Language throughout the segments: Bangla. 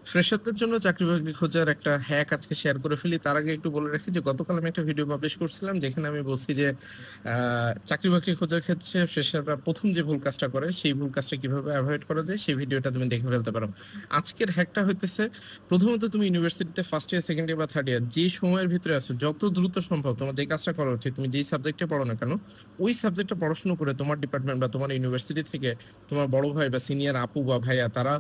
ফ্রেশারদের জন্য চাকরি-বাকরি খোঁজার একটা হ্যাক আজকে শেয়ার করে ফেলি। তার আগে একটু বলে রাখি যে গতকাল আমি একটা ভিডিও পাবলিশ করছিলাম যেখানে আমি বলছি যে আ চাকরি-বাকরি খোঁজার ক্ষেত্রে ফ্রেশাররা ১ম যে ভুল কাজটা করে সেই ভুল কাজটা কিভাবে এভয়েড করা যায় সেই ভিডিওটা তুমি দেখে ফেলতে পারো। আজকের হ্যাকটা হইতেছে প্রথমত তুমি ইউনিভার্সিটিতে 1st ইয়ার, 2nd ইয়ার বা 3rd ইয়ার যে সময়ের ভিতরে আছো যত দ্রুত সম্ভব তোমার যে কাজটা করা উচিত, তুমি যেই সাবজেক্টে পড়ো না কেন, ওই সাবজেক্টটা পড়াশোনা করে তোমার ডিপার্টমেন্ট বা তোমার ইউনিভার্সিটি থেকে তোমার বড় ভাই বা সিনিয়র আপু বা ভাইয়া তারা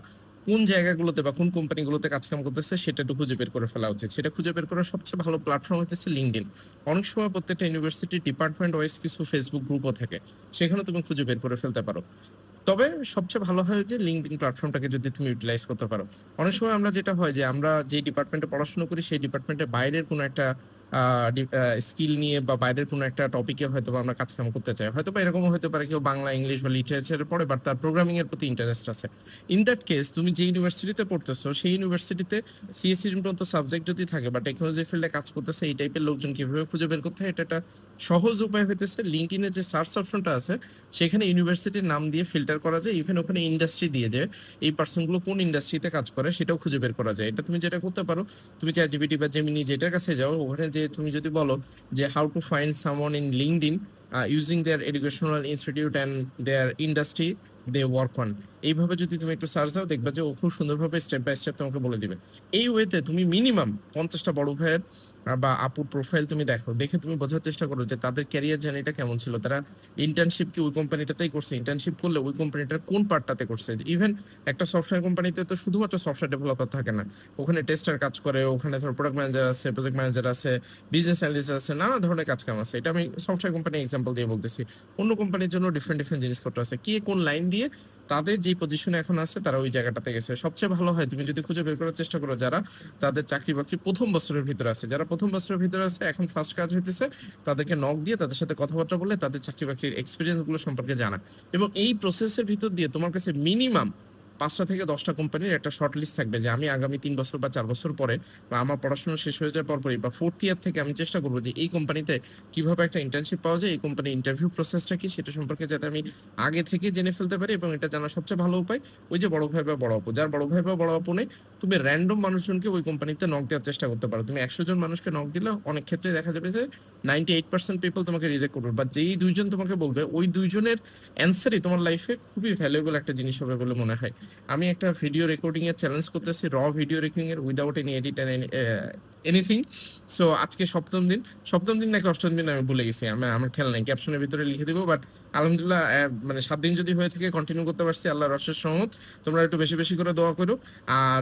কোন জায়গাগুলোতে বা কোন কোম্পানিগুলোতে কাজ-কাম করতেছে সেটা একটু খুঁজে বের করে ফেলা উচিত। সেটা খুঁজে বের করার সবচেয়ে ভালো প্ল্যাটফর্ম হইতেছে LinkedIn। অনেক সময় প্রত্যেকটা ইউনিভার্সিটি ডিপার্টমেন্ট ওয়াইজ কিছু Facebook গ্রুপও থাকে। সেখানেও তুমি খুঁজে বের করে ফেলতে পারো। তবে সবচেয়ে ভালো হয় যে LinkedIn প্ল্যাটফর্মটাকে যদি তুমি ইউটিলাইজ করতে পারো। অনেক সময় আমরা যেটা হয় যে আমরা যে ডিপার্টমেন্টে পড়াশোনা করি সেই ডিপার্টমেন্টের বাইরের কোনো একটা আ ডি আ স্কিল নিয়ে বা বাইরের কোনো একটা টপিকে হয়তোবা আমরা কাজ-কাম করতে চাই। হয়তোবা এরকমও হতে পারে কেউ বাংলা, ইংলিশ বা লিটারেচারে পড়ে বাট তার প্রোগ্রামিং এর প্রতি ইন্টারেস্ট আছে। ইন দ্যাট কেস তুমি যে ইউনিভার্সিটিতে পড়তেছো সেই ইউনিভার্সিটিতে সিএসসি এর মতো সাবজেক্ট যদি থাকে বা টেকনোলজি ফিল্ডে কাজ করতেছে এই টাইপের লোকজন কিভাবে খুঁজে বের করতে হয় এটা একটা সহজ উপায় হইতেছে LinkedIn এর যে সার্চ অপশনটা আছে সেখানে ইউনিভার্সিটির নাম দিয়ে ফিল্টার করা যায়। ইভেন ওখানে ইন্ডাস্ট্রি দিয়ে যে এই পারসন গুলো কোন ইন্ডাস্ট্রিতে কাজ করে সেটাও খুঁজে বের করা যায়। এটা তুমি যেটা করতে পারো, তুমি ChatGPT বা Gemini যেটার কাছে যাও ওখানে যেয়ে তুমি যদি বলো যে how to find someone in LinkedIn using their educational institute and their industry they work on. এইভাবে যদি তুমি একটু সার্চ দাও দেখবা যে ও খুব সুন্দরভাবে স্টেপ বাই স্টেপ তোমাকে বলে দিবে। এই ওয়েতে তুমি মিনিমাম ৫০ টা বড় ভাইয়ের বা আপুর প্রোফাইল তুমি দেখো। দেখে তুমি বোঝার চেষ্টা করো যে তাদের ক্যারিয়ার জার্নিটা কেমন ছিল। তারা ইন্টার্নশিপ কি ওই কোম্পানিটাতেই করছে? ইন্টার্নশিপ করলে ওই কোম্পানিটার কোন পার্টটাতে করছে? ইভেন একটা সফটওয়্যার কোম্পানিতে তো শুধুমাত্র সফটওয়্যার ডেভেলপার থাকে না। ওখানে টেস্টার কাজ করে, ওখানে ধরো প্রোডাক্ট ম্যানেজার আছে, প্রজেক্ট ম্যানেজার আছে, বিজনেস অ্যানালিস্ট আছে, নানা ধরনের কাজ-কাম আছে। এটা আমি সফটওয়্যার কোম্পানির এক্সাম্পল দিয়ে বলতেছি। অন্য কোম্পানির জন্য ডিফারেন্ট জিনিসপত্র আছে। কে কোন লাইন দিয়ে তাদের যেই পজিশনে এখন আছে তারা ওই জায়গাটাতে গেছে। সবচেয়ে ভালো হয় তুমি যদি খুঁজে বের করার চেষ্টা করো যারা তাদের চাকরি-বাকরি ১ম বছরের ভিতরে আছে। যারা ১ম বছরের ভিতরে আছে এখন ফার্স্ট কাজ হইতেছে তাদেরকে নক দিয়ে তাদের সাথে কথাবার্তা বলে তাদের চাকরি-বাকরির এক্সপেরিয়েন্স গুলো সম্পর্কে জানা। এবং এই প্রসেস এর ভিতর দিয়ে তোমার কাছে মিনিমাম ৫ টা থেকে ১০ টা কোম্পানির একটা শর্ট লিস্ট থাকবে যে আমি আগামী ৩ বছর বা ৪ বছর পরে বা আমার পড়াশোনা শেষ হয়ে যাওয়ার পরপরই বা 4th ইয়ার থেকে আমি চেষ্টা করব যে এই কোম্পানিতে কিভাবে একটা ইন্টার্নশিপ পাওয়া যায়, এই কোম্পানির ইন্টারভিউ প্রসেসটা কি সেটা সম্পর্কে যাতে আমি আগে থেকে জেনে ফেলতে পারি এবং এটা জানার সবচেয়ে ভালো উপায় ওই যে বড় ভাই বা বড় আপু। যার বড় ভাই বা বড় আপু নেই, তুমি র‍্যান্ডম মানুষজনকে ওই কোম্পানিতে নক দেওয়ার চেষ্টা করতে পারো। তুমি ১০০ জন মানুষকে নক দিলে অনেক ক্ষেত্রে দেখা যাবে যে 98% পিপল তোমাকে রিজেক্ট করবে। বাট যেই ২ জন তোমাকে বলবে ওই ২ জনের অ্যান্সারই তোমার লাইফে খুবই ভ্যালুয়েবল একটা জিনিস হবে বলে মনে হয়। আমি একটা ভিডিও রেকর্ডিং এর চ্যালেঞ্জ করতেছি ভিডিও রেকর্ডিং এর without any edit and anything. So আজকে ৭ম দিন। ৭ম দিন নাকি ৮ম দিন আমি ভুলে গেছি। আমার খেয়াল নাই। ক্যাপশনের ভিতরে লিখে দিব। বাট আলহামদুলিল্লাহ মানে ৭ দিন যদি হয়ে থাকে কন্টিনিউ করতে পারছি আল্লাহর অশেষ রহমত। তোমরা একটু বেশি করে দোয়া করো। আর